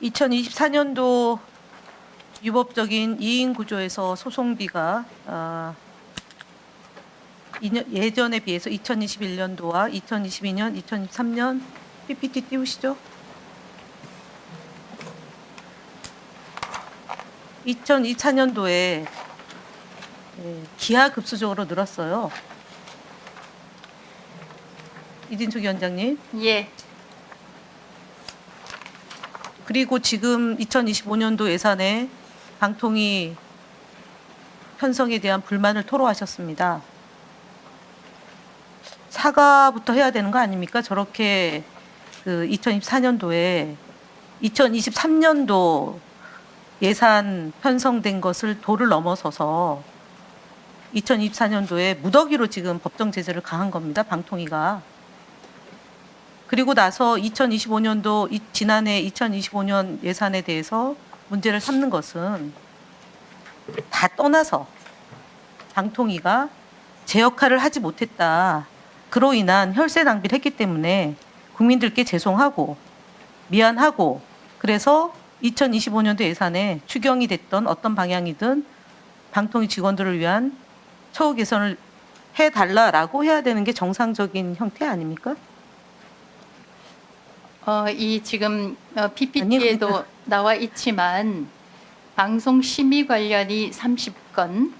2024년도 유법적인 이인 구조에서 소송비가 예전에 비해서 2021년도와 2022년, 2023년 PPT 띄우시죠? 2024년도에 기하급수적으로 늘었어요. 이진숙 위원장님. 예. 그리고 지금 2025년도 예산에 방통위 편성에 대한 불만을 토로하셨습니다. 사과부터 해야 되는 거 아닙니까? 저렇게 그 2024년도에 2023년도 예산 편성된 것을 도를 넘어서서 2024년도에 무더기로 지금 법정 제재를 가한 겁니다. 방통위가. 그리고 나서 2025년도 지난해 2025년 예산에 대해서 문제를 삼는 것은 다 떠나서 방통위가 제 역할을 하지 못했다. 그로 인한 혈세 낭비를 했기 때문에 국민들께 죄송하고 미안하고 그래서 2025년도 예산에 추경이 됐던 어떤 방향이든 방통위 직원들을 위한 처우 개선을 해달라라고 해야 되는 게 정상적인 형태 아닙니까? 이 지금 PPT에도 나와 있지만 방송 심의 관련이 30건,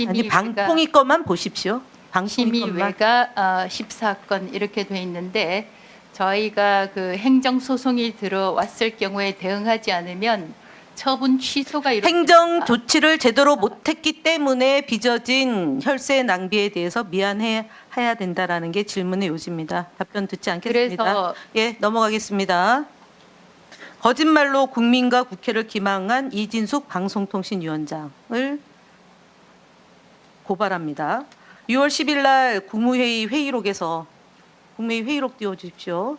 아니 방통위 것만 보십시오. 방통위 것만. 심의외가 14건 이렇게 돼 있는데 저희가 그 행정 소송이 들어왔을 경우에 대응하지 않으면 처분 취소가 행정 조치를 제대로 못했기 때문에 빚어진 혈세 낭비에 대해서 미안해야 된다라는 게 질문의 요지입니다. 답변 듣지 않겠습니다. 그래서 예, 넘어가겠습니다. 거짓말로 국민과 국회를 기망한 이진숙 방송통신위원장을 고발합니다. 6월 10일 날 국무회의 회의록에서 국무회의 회의록 띄워주십시오.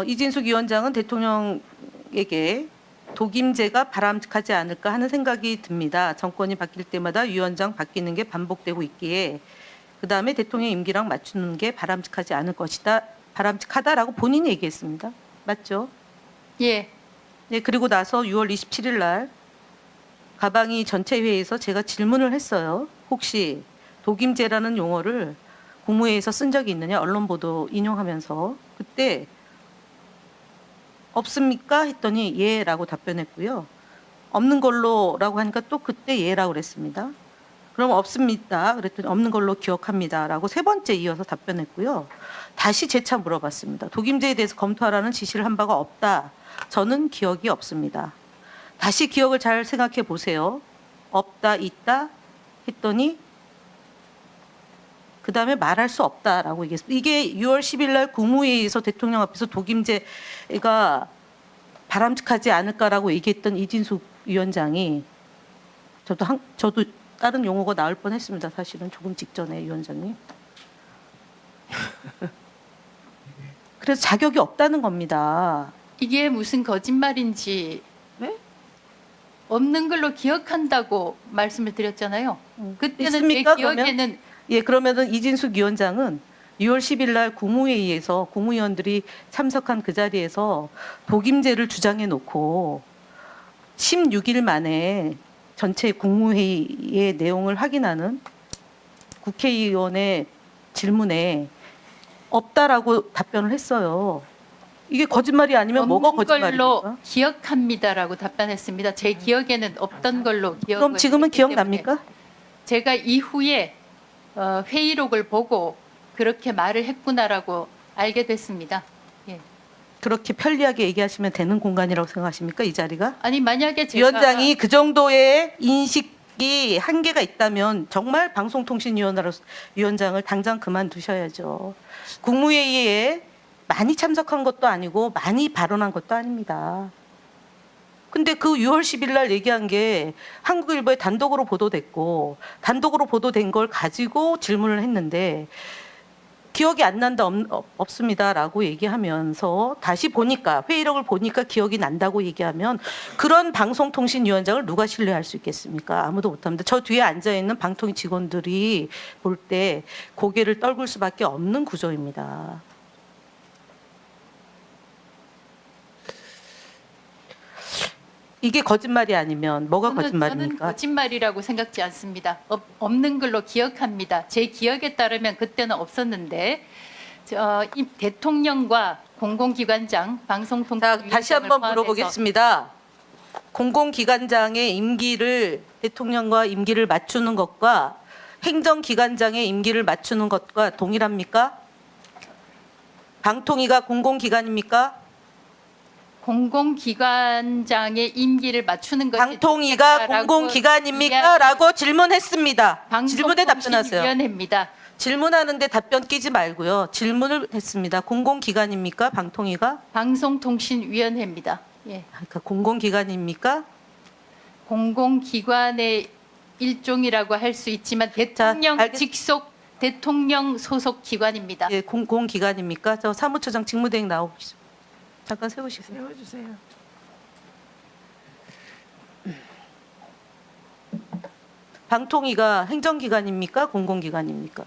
이진숙 위원장은 대통령에게 독임제가 바람직하지 않을까 하는 생각이 듭니다. 정권이 바뀔 때마다 위원장 바뀌는 게 반복되고 있기에 그 다음에 대통령 임기랑 맞추는 게 바람직하지 않을 것이다. 바람직하다라고 본인이 얘기했습니다. 맞죠? 예. 네, 그리고 나서 6월 27일 날 가방이 전체 회의에서 제가 질문을 했어요. 혹시 독임제라는 용어를 국무회의에서 쓴 적이 있느냐? 언론 보도 인용하면서 그때 없습니까? 했더니 예라고 답변했고요. 없는 걸로라고 하니까 또 그때 예라고 그랬습니다. 그럼 없습니다. 그랬더니 없는 걸로 기억합니다라고 세 번째 이어서 답변했고요. 다시 재차 물어봤습니다. 독임제에 대해서 검토하라는 지시를 한 바가 없다. 저는 기억이 없습니다. 다시 기억을 잘 생각해 보세요. 없다, 있다 했더니 그 다음에 말할 수 없다라고 얘기했습니다. 이게 6월 10일 날 국무회의에서 대통령 앞에서 독임제가 바람직하지 않을까라고 얘기했던 이진숙 위원장이 저도 다른 용어가 나올 뻔했습니다. 사실은 조금 직전에 위원장님. 그래서 자격이 없다는 겁니다. 이게 무슨 거짓말인지 네? 없는 걸로 기억한다고 말씀을 드렸잖아요. 그때는 제 있습니까, 기억에는 예, 그러면은 이진숙 위원장은 6월 10일 날 국무회의에서 국무위원들이 참석한 그 자리에서 독임제를 주장해 놓고 16일 만에 전체 국무회의의 내용을 확인하는 국회의원의 질문에 없다라고 답변을 했어요. 이게 거짓말이 아니면 뭐가 없는 거짓말입니까? 걸로 기억합니다라고 답변했습니다. 제 기억에는 없던 걸로 기억을 그럼 지금은 했기 때문에 기억납니까? 제가 이후에 회의록을 보고 그렇게 말을 했구나라고 알게 됐습니다. 예. 그렇게 편리하게 얘기하시면 되는 공간이라고 생각하십니까? 이 자리가? 아니 만약에 제가 위원장이 그 정도의 인식이 한계가 있다면 정말 방송통신위원장을 당장 그만두셔야죠. 국무회의에 많이 참석한 것도 아니고 많이 발언한 것도 아닙니다. 근데 그 6월 10일 날 얘기한 게 한국일보에 단독으로 보도됐고 단독으로 보도된 걸 가지고 질문을 했는데 기억이 안 난다 없습니다라고 얘기하면서 다시 보니까 회의록을 보니까 기억이 난다고 얘기하면 그런 방송통신위원장을 누가 신뢰할 수 있겠습니까? 아무도 못합니다. 저 뒤에 앉아있는 방통위 직원들이 볼 때 고개를 떨굴 수밖에 없는 구조입니다. 이게 거짓말이 아니면 뭐가 저는 거짓말입니까? 거짓말이라고 생각지 않습니다. 없는 걸로 기억합니다. 제 기억에 따르면 그때는 없었는데 이 대통령과 공공기관장, 자, 방송통신위원장을 다시 한번 포함해서 물어보겠습니다. 공공기관장의 임기를 대통령과 임기를 맞추는 것과 행정기관장의 임기를 맞추는 것과 동일합니까? 방통위가 공공기관입니까? 공공기관장의 임기를 맞추는 것이 방통위가 좋겠다라고 공공기관입니까? 이야기- 라고 질문했습니다. 질문에 답변하세요. 방송통신위원회입니다. 질문하는데 답변 끼지 말고요. 질문을 했습니다. 공공기관입니까? 방통위가? 방송통신위원회입니다. 예. 그러니까 공공기관입니까? 공공기관의 일종이라고 할 수 있지만 대통령 직속 대통령 소속 기관입니다. 예, 공공기관입니까? 저 사무처장 직무대행 나오시죠. 잠깐 세우시세요. 세워주세요. 방통위가 행정기관입니까? 공공기관입니까?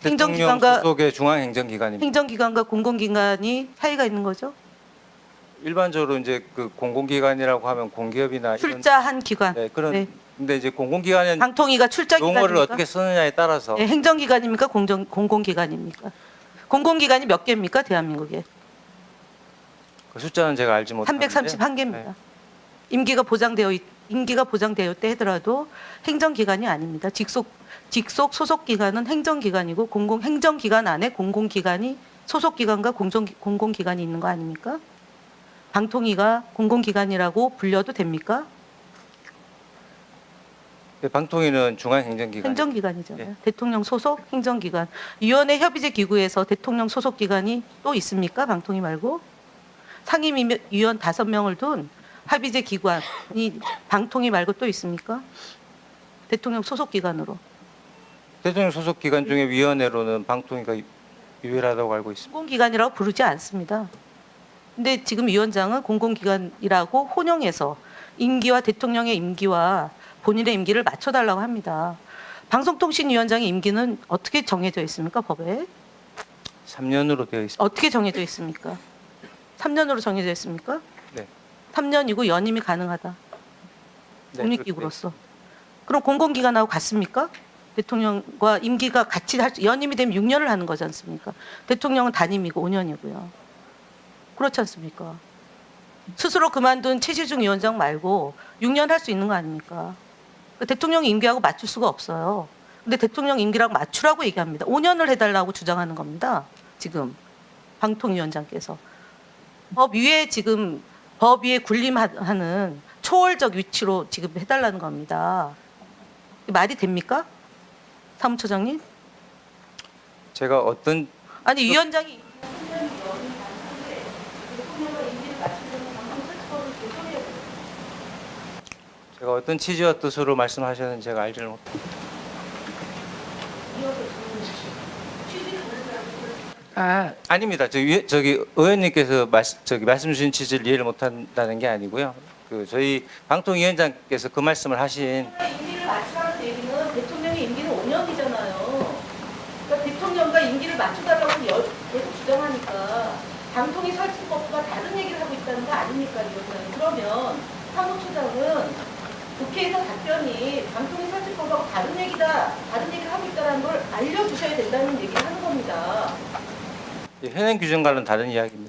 대통령 행정기관과 소속의 중앙행정기관입니다. 행정기관과 공공기관이 차이가 있는 거죠? 일반적으로 이제 그 공공기관이라고 하면 공기업이나 출자한 기관. 이런, 네, 그런 네. 근데 이제 공공기관은 방통위가 출자 용어를 기관입니까? 어떻게 쓰느냐에 따라서 네, 행정기관입니까? 공공기관입니까? 공공기관이 몇 개입니까? 대한민국에 그 숫자는 제가 알지 못하는데 331개입니다. 네. 임기가 보장되어 있다 하더라도 행정기관이 아닙니다. 직속 소속 기관은 행정기관이고 행정기관 안에 공공기관이 소속 기관과 공공기관이 있는 거 아닙니까? 방통위가 공공기관이라고 불려도 됩니까? 방통위는 중앙행정기관. 행정기관이잖아요. 예. 대통령 소속 행정기관. 위원회 협의제 기구에서 대통령 소속 기관이 또 있습니까? 방통위 말고 상임위원 5명을 둔 합의제 기관이 방통위 말고 또 있습니까? 대통령 소속 기관으로. 대통령 소속 기관 중에 위원회로는 방통위가 유일하다고 알고 있습니다. 공공기관이라고 부르지 않습니다. 근데 지금 위원장은 공공기관이라고 혼용해서 임기와 대통령의 임기와 본인의 임기를 맞춰달라고 합니다. 방송통신위원장의 임기는 어떻게 정해져 있습니까? 법에? 3년으로 되어 있습니다. 어떻게 정해져 있습니까? 3년으로 정해져 있습니까? 네. 3년이고 연임이 가능하다. 네, 독립기구로서. 그럼 공공기관하고 같습니까? 대통령과 임기가 같이 연임이 되면 6년을 하는 거지 않습니까? 대통령은 단임이고 5년이고요. 그렇지 않습니까? 스스로 그만둔 최시중 위원장 말고 6년 할 수 있는 거 아닙니까? 대통령 임기하고 맞출 수가 없어요. 근데 대통령 임기랑 맞추라고 얘기합니다. 5년을 해달라고 주장하는 겁니다. 지금 방통위원장께서. 법 위에 군림하는 초월적 위치로 지금 해달라는 겁니다. 말이 됩니까? 사무처장님? 제가 어떤 아니 위원장이 제가 어떤 취지와 뜻으로 말씀하셨는지 제가 알지를 못합니다. 아닙니다. 저기 의원님께서 말씀 주신 취지를 이해를 못한다는 게 아니고요. 저희 방통위원장께서 그 말씀을 하신 임기를 맞추라는 얘기는 대통령의 임기는 5년이잖아요. 그러니까 대통령과 임기를 맞춰달라고 계속 주장하니까 방통위 설치법과 다른 얘기를 하고 있다는 거 아닙니까, 위원장님? 그러면 사무처장은 국회에서 답변이 방통위 설치법하고 다른 얘기를 하고 있다는 걸 알려주셔야 된다는 얘기를 하는 겁니다. 현행 규정과는 다른 이야기입니다.